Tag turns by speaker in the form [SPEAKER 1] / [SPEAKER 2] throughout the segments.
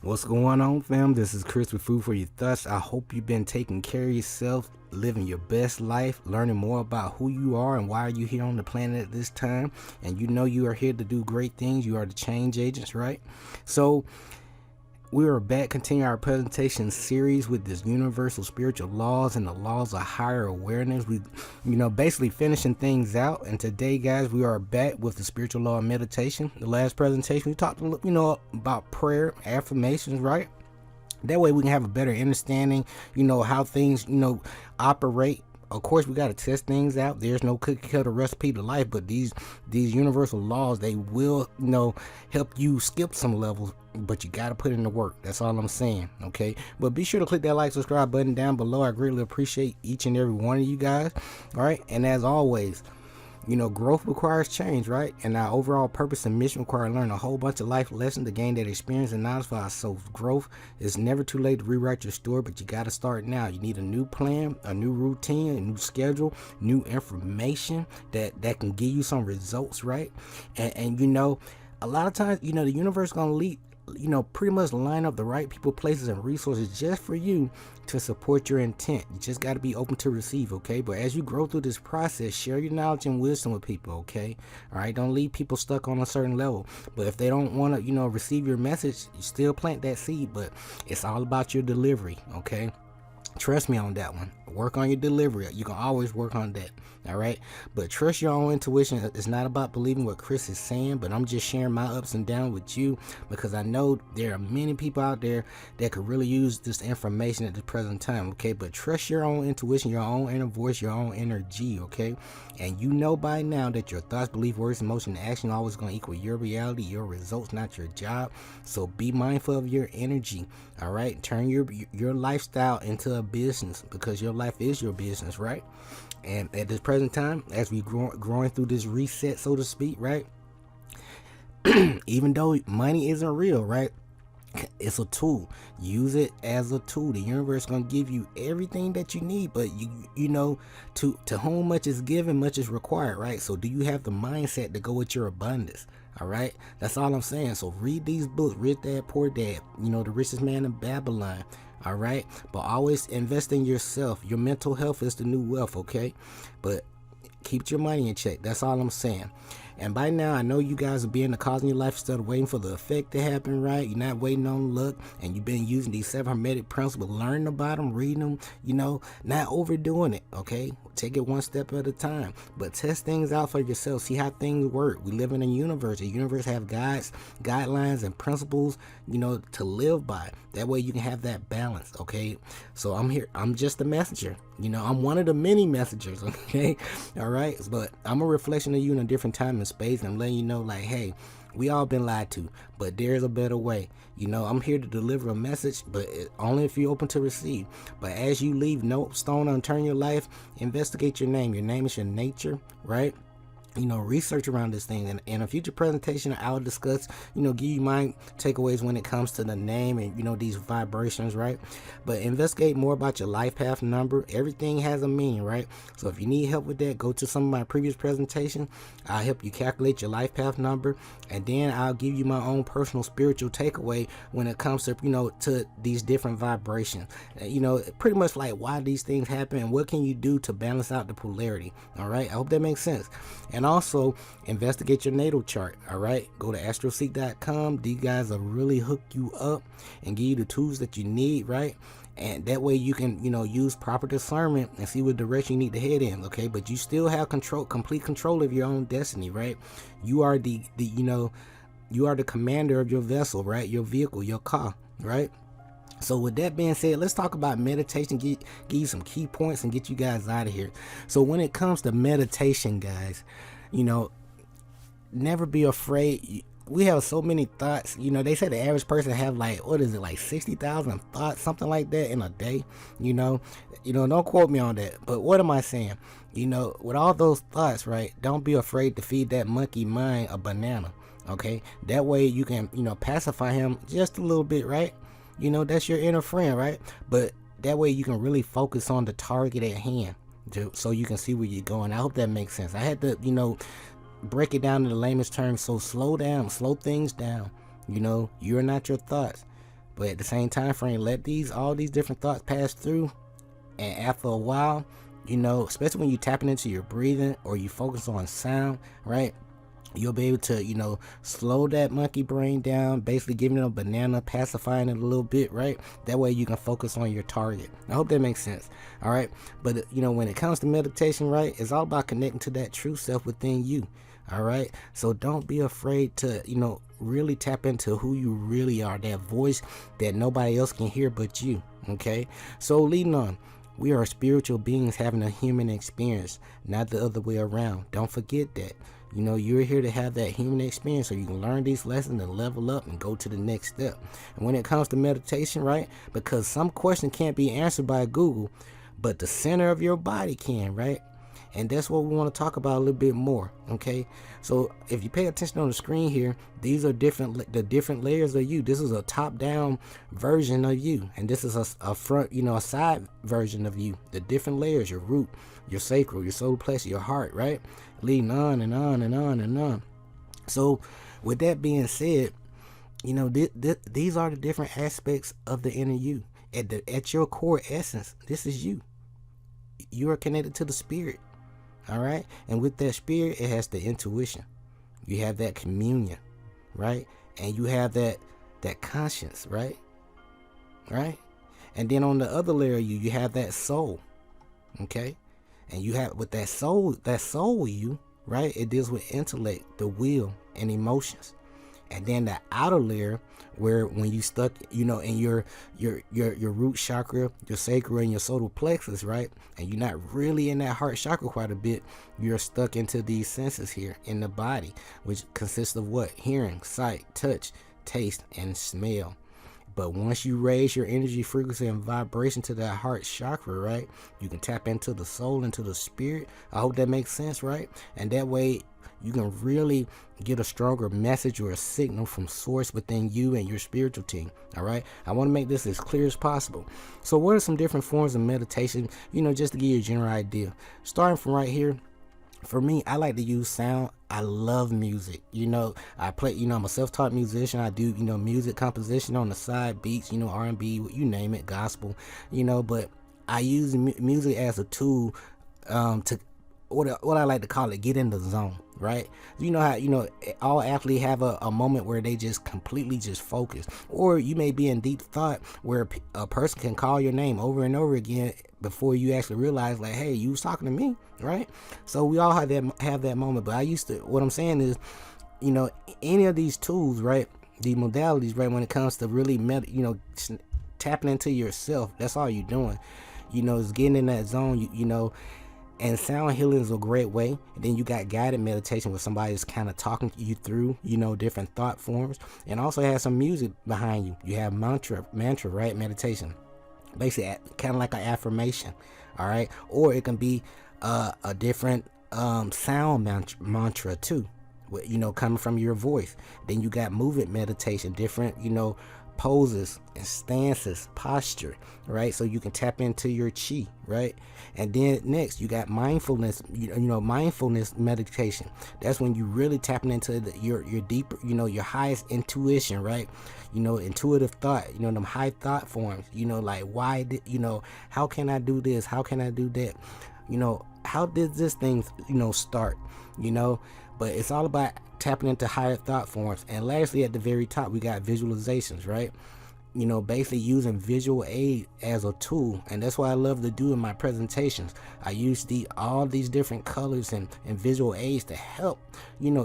[SPEAKER 1] What's going on, fam? This is Chris with Food for Your Thoughts. I hope you've been taking care of yourself, living your best life, learning more about who you are and why are you here on the planet at this time. And you know you are here to do great things. You are the change agents, right? So we are back continuing our presentation series with this universal spiritual laws and the laws of higher awareness. We basically finishing things out, and today, guys, we are back with the spiritual law of meditation. The last presentation we talked about prayer, affirmations, right? That way we can have a better understanding, how things operate. Of course, we got to test things out. There's no cookie cutter recipe to life, but these universal laws, they will help you skip some levels, but you got to put in the work. That's all I'm saying. Okay, but be sure to click that like, subscribe button down below. I greatly appreciate each and every one of you guys. All right, and as always, growth requires change, right? And our overall purpose and mission require learning a whole bunch of life lessons to gain that experience and knowledge for ourselves. Growth is never too late to rewrite your story, but you got to start now. You need a new plan, a new routine, a new schedule, new information that can give you some results, right? And a lot of times, the universe is going to lead, pretty much line up the right people, places, and resources just for you to support your intent. You just got to be open to receive, okay? But as you grow through this process, share your knowledge and wisdom with people, okay? All right, don't leave people stuck on a certain level. But if they don't want to, receive your message, you still plant that seed, but it's all about your delivery, okay? Trust me on that one. Work on your delivery. You can always work on that. All right. But trust your own intuition. It's not about believing what Chris is saying, but I'm just sharing my ups and downs with you because I know there are many people out there that could really use this information at the present time. Okay. But trust your own intuition, your own inner voice, your own energy. Okay. And you know by now that your thoughts, belief, words, emotion, and action are always going to equal your reality, your results, not your job. So be mindful of your energy. All right. Turn your lifestyle into a business because your life is your business, right? And at this present time, as we growing through this reset, so to speak, right? Even though money isn't real, right? It's a tool. Use it as a tool. The universe is going to give you everything that you need, but to whom much is given, much is required, right? So do you have the mindset to go with your abundance? All right, that's all I'm saying. So read these books, Rich Dad Poor Dad, The Richest Man in Babylon. All right, but always invest in yourself. Your mental health is the new wealth, okay? But keep your money in check. That's all I'm saying. And by now, I know you guys are being the cause in your life instead of waiting for the effect to happen, right? You're not waiting on luck, and you've been using these 7 hermetic principles, learning about them, reading them, not overdoing it, okay? Take it one step at a time, but test things out for yourself. See how things work. We live in a universe. The universe have guidelines, and principles, to live by. That way you can have that balance, okay? So I'm here. I'm just a messenger. I'm one of the many messengers, okay? All right? But I'm a reflection of you in a different time and space. And I'm letting you know, like, hey, we all been lied to, but there's a better way. I'm here to deliver a message, but only if you're open to receive. But as you leave no stone unturned in your life, investigate your name. Your name is your nature, right? Research around this thing. And in a future presentation, I'll discuss, give you my takeaways when it comes to the name and, these vibrations, right? But investigate more about your life path number. Everything has a meaning, right? So if you need help with that, go to some of my previous presentations. I'll help you calculate your life path number. And then I'll give you my own personal spiritual takeaway when it comes to, to these different vibrations. Pretty much like why these things happen and what can you do to balance out the polarity. All right. I hope that makes sense. And also investigate your natal chart. All right, go to astroseek.com. These guys will really hook you up and give you the tools that you need, right? And that way you can use proper discernment and see what direction you need to head in. Okay, but you still have complete control of your own destiny, right? You are you are the commander of your vessel, right? Your vehicle, your car, right? So with that being said, let's talk about meditation, give you some key points and get you guys out of here. So when it comes to meditation, guys, never be afraid. We have so many thoughts. They say the average person have like 60,000 thoughts, something like that in a day. Don't quote me on that. But what am I saying? With all those thoughts, right? Don't be afraid to feed that monkey mind a banana. Okay, that way you can pacify him just a little bit, right? That's your inner friend, right? But that way you can really focus on the target at hand so you can see where you're going. I hope that makes sense. I had to, break it down in the layman's terms. So slow things down. You're not your thoughts. But at the same time frame, let all these different thoughts pass through, and after a while, especially when you're tapping into your breathing or you focus on sound, right? You'll be able to, slow that monkey brain down, basically giving it a banana, pacifying it a little bit, right? That way you can focus on your target. I hope that makes sense. All right. But, when it comes to meditation, right, it's all about connecting to that true self within you. All right. So don't be afraid to, really tap into who you really are, that voice that nobody else can hear but you. Okay. So leading on. We are spiritual beings having a human experience, not the other way around. Don't forget that. You're here to have that human experience so you can learn these lessons and level up and go to the next step. And when it comes to meditation, right, because some question can't be answered by Google, but the center of your body can, right? And that's what we want to talk about a little bit more, okay? So if you pay attention on the screen here, these are the different layers of you. This is a top-down version of you, and this is a front, a side version of you. The different layers, your root, your sacral, your solar plexus, your heart, right? Leading on and on and on and on. So with that being said, these are the different aspects of the inner you. At your core essence, this is you. You are connected to the spirit. All right. And with that spirit, it has the intuition. You have that communion, right? And you have that conscience, right? Right. And then on the other layer, you have that soul. Okay. And you have with that soul you, right? It deals with intellect, the will, and emotions. And then the outer layer, where when you stuck, in your root chakra, your sacral, and your solar plexus, right? And you're not really in that heart chakra quite a bit. You're stuck into these senses here in the body, which consists of what? Hearing, sight, touch, taste, and smell. But once you raise your energy, frequency, and vibration to that heart chakra, right, you can tap into the soul, into the spirit. I hope that makes sense, right? And that way you can really get a stronger message or a signal from source within you and your spiritual team. All right. I want to make this as clear as possible. So what are some different forms of meditation, just to give you a general idea? Starting from right here. For me, I like to use sound. I love music. I play, I'm a self-taught musician. I do, music composition on the side, beats, R&B, you name it, gospel, but I use music as a tool to what I like to call it, get in the zone, right? You know how, all athletes have a moment where they just completely just focus. Or you may be in deep thought where a person can call your name over and over again before you actually realize, like, hey, you was talking to me, right? So we all have that moment. But what I'm saying is, any of these tools, right, the modalities, right, when it comes to really, tapping into yourself, that's all you're doing, is getting in that zone, and sound healing is a great way. And then you got guided meditation where somebody's kind of talking you through, different thought forms, and also have some music behind you. You have mantra, right? Meditation, basically kind of like an affirmation. All right. Or it can be a different sound mantra too, coming from your voice. Then you got movement meditation, different, poses and stances, posture, right? So you can tap into your chi, right? And then next you got mindfulness, mindfulness meditation. That's when you really tapping into your deeper, your highest intuition, right? Intuitive thought, them high thought forms, like why did, how can I do this? How can I do that? How did this thing, start, but it's all about tapping into higher thought forms. And lastly, at the very top, we got visualizations, right? Basically using visual aid as a tool. And that's what I love to do in my presentations. I use all these different colors and visual aids to help,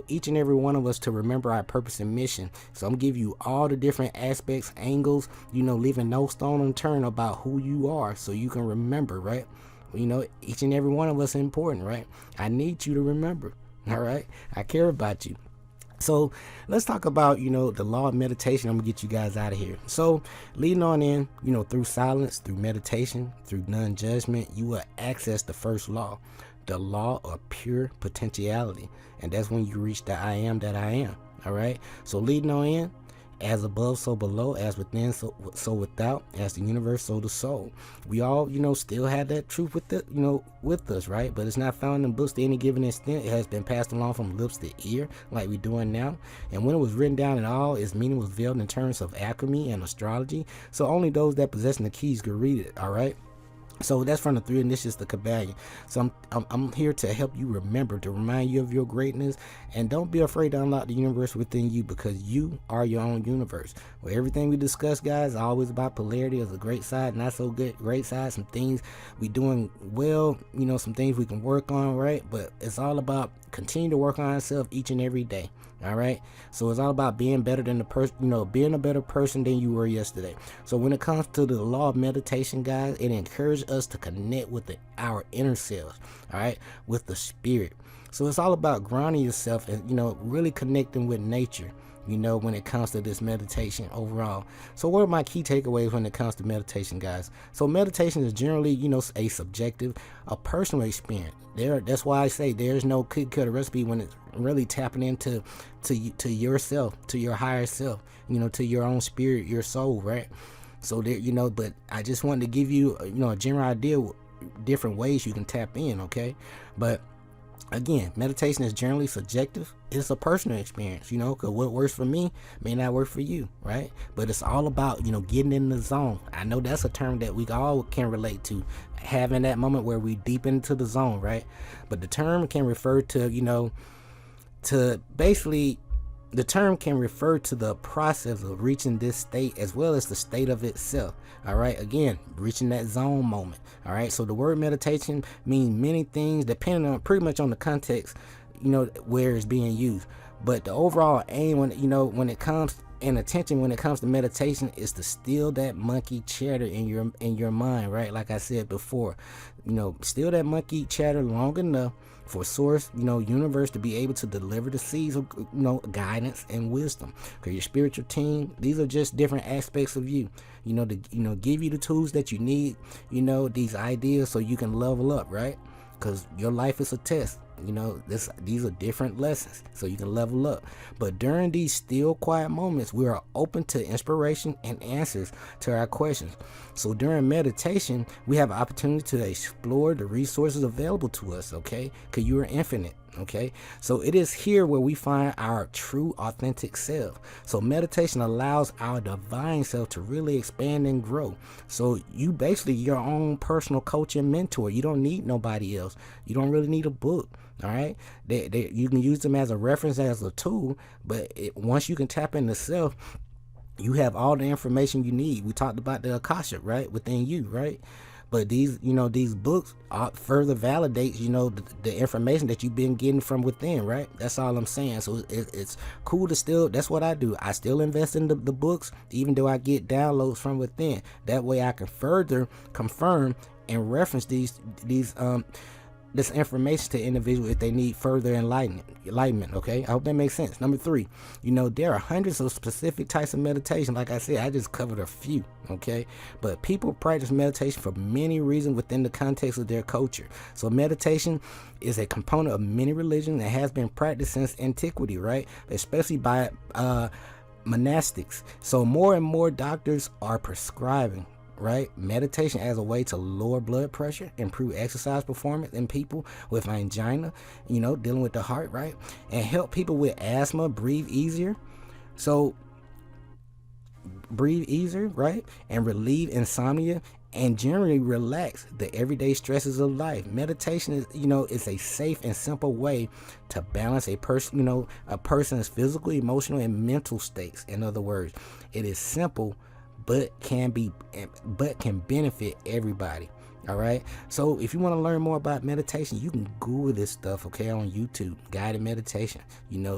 [SPEAKER 1] each and every one of us to remember our purpose and mission. So I'm giving you all the different aspects, angles, leaving no stone unturned about who you are so you can remember, right? Each and every one of us is important, right? I need you to remember. All right. I care about you. So let's talk about, the law of meditation. I'm gonna get you guys out of here. So leading on in, through silence, through meditation, through non-judgment, you will access the first law, the law of pure potentiality. And that's when you reach the I am that I am. All right. So leading on in, As above, so below, as within, so without, as the universe, so the soul. We all, still have that truth with it, with us, right? But it's not found in books to any given extent. It has been passed along from lips to ear, like we're doing now. And when it was written down at all, its meaning was veiled in terms of alchemy and astrology. So only those that possessing the keys could read it, all right? So that's from the three initiates, the Kabbalion. So I'm here to help you remember, to remind you of your greatness, and don't be afraid to unlock the universe within you, because you are your own universe. Well, everything we discuss, guys, is always about polarity. There's a great side, not so good, great side, some things we doing well, some things we can work on, right? But it's all about continue to work on ourselves each and every day. All right, so it's all about being better than the person, being a better person than you were yesterday. So when it comes to the law of meditation, guys, it encourages us to connect with our inner selves, all right, with the spirit. So it's all about grounding yourself and really connecting with nature, when it comes to this meditation overall. So what are my key takeaways when it comes to meditation, guys? So meditation is generally, a subjective, a personal experience. That's why I say there's no cookie cutter recipe when it's really tapping into to yourself, to your higher self, to your own spirit, your soul, right? So there, but I just wanted to give you, a general idea, different ways you can tap in, okay? But again, meditation is generally subjective. It's a personal experience, because what works for me may not work for you, right? But it's all about, getting in the zone. I know that's a term that we all can relate to, having that moment where we deep into the zone, right? But the term can refer to, the term can refer to the process of reaching this state as well as the state of itself. All right. Again, reaching that zone moment. All right. So the word meditation means many things depending on pretty much on the context, where it's being used. But the overall aim when it comes and attention when it comes to meditation is to still that monkey chatter in your mind, right? Like I said before, still that monkey chatter long enough for source, universe to be able to deliver the seeds of, guidance and wisdom. Because your spiritual team, these are just different aspects of you, to give you the tools that you need, these ideas so you can level up, right? Because your life is a test. These are different lessons so you can level up. But during these still quiet moments, we are open to inspiration and answers to our questions. So during meditation, we have an opportunity to explore the resources available to us, okay? Because you are infinite. Okay, so it is here where we find our true authentic self. So meditation allows our divine self to really expand and grow. So you basically your own personal coach and mentor. You don't need nobody else. You don't really need a book. All right, you can use them as a reference, as a tool, but once you can tap into self, you have all the information you need. We talked about the Akasha, right, within you, right? But these books further validates, the information that you've been getting from within, right? That's all I'm saying. So it's cool to still, that's what I do. I still invest in the books, even though I get downloads from within. That way I can further confirm and reference this information to individuals if they need further enlightenment. Okay, I hope that makes sense. Number 3, there are hundreds of specific types of meditation. Like I said, I just covered a few. Okay, but people practice meditation for many reasons within the context of their culture. So meditation is a component of many religions and has been practiced since antiquity, right? Especially by monastics. So more and more doctors are prescribing, right, meditation as a way to lower blood pressure, improve exercise performance in people with angina, dealing with the heart, right, and help people with asthma breathe easier. So breathe easier, right, and relieve insomnia and generally relax the everyday stresses of life. Meditation is, is a safe and simple way to balance a person, a person's physical, emotional, and mental states. In other words, it is simple but can benefit everybody. All right, so if you want to learn more about meditation, you can Google this stuff, okay, on YouTube, guided meditation.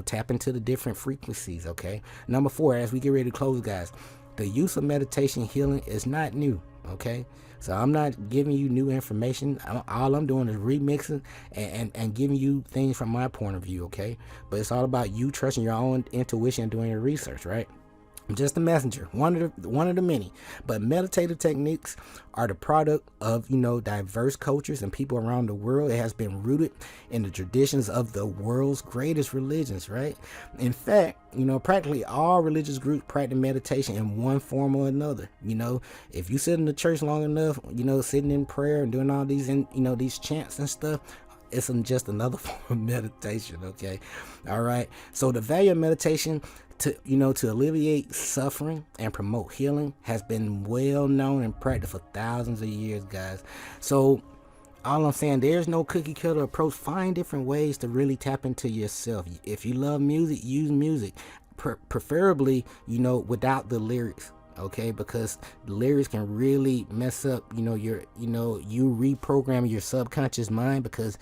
[SPEAKER 1] Tap into the different frequencies. Okay, number 4, as we get ready to close, guys, the use of meditation healing is not new. Okay, so I'm not giving you new information. All I'm doing is remixing and giving you things from my point of view. Okay, but it's all about you trusting your own intuition and doing your research, right? I'm just a messenger, one of the many. But meditative techniques are the product of, diverse cultures and people around the world. It has been rooted in the traditions of the world's greatest religions, right? In fact, practically all religious groups practice meditation in one form or another. If you sit in the church long enough, sitting in prayer and doing all these, these chants and stuff, it's just another form of meditation. Okay, all right. So the value of meditation to alleviate suffering and promote healing has been well known and practiced for thousands of years, guys. So all I'm saying, there's no cookie cutter approach. Find different ways to really tap into yourself. If you love music, use music, preferably without the lyrics. Okay, because the lyrics can really mess up you reprogram your subconscious mind, because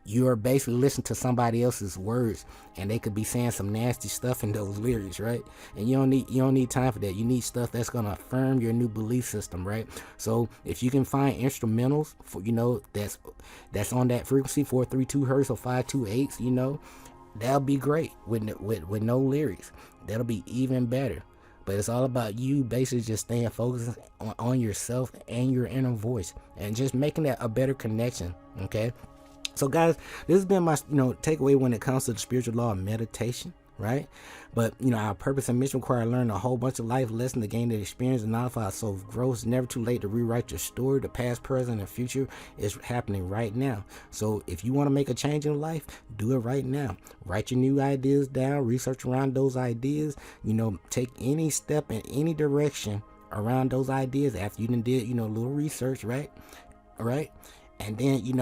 [SPEAKER 1] you're basically listening to somebody else's words, and they could be saying some nasty stuff in those lyrics, right? And you don't need time for that. You need stuff that's gonna affirm your new belief system, right? So if you can find instrumentals for that's on that frequency, 432 hertz or 528s, that'll be great with no lyrics. That'll be even better. But it's all about you basically just staying focused on yourself and your inner voice, and just making that a better connection. Okay. So guys, this has been my takeaway when it comes to the spiritual law of meditation, right? But our purpose and mission require learning a whole bunch of life lessons to gain the experience and knowledge our soul's growth. It's never too late to rewrite your story. The past, present, and future is happening right now. So if you want to make a change in life, do it right now. Write your new ideas down, research around those ideas, take any step in any direction around those ideas after you did, a little research, right? All right. And then, you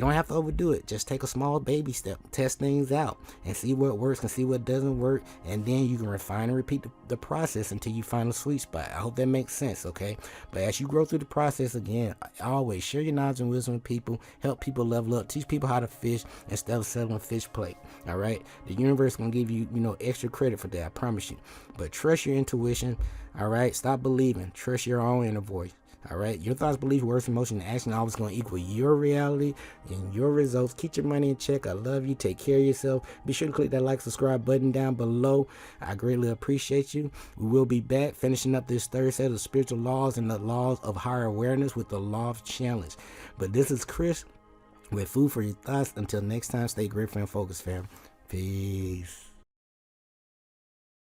[SPEAKER 1] don't have to overdo it. Just take a small baby step, test things out, and see what works and see what doesn't work. And then you can refine and repeat the process until you find a sweet spot. I hope that makes sense, okay? But as you grow through the process, again, always share your knowledge and wisdom with people. Help people level up. Teach people how to fish instead of settling fish plate, all right? The universe is going to give you, extra credit for that, I promise you. But trust your intuition, all right? Stop believing. Trust your own inner voice. All right, your thoughts, beliefs, words, emotion, and action are always going to equal your reality and your results. Keep your money in check. I love you. Take care of yourself. Be sure to click that like, subscribe button down below. I greatly appreciate you. We will be back finishing up this third set of spiritual laws and the laws of higher awareness with the law of challenge. But this is Chris with Food for Your Thoughts. Until next time, stay grateful and focused, fam. Peace.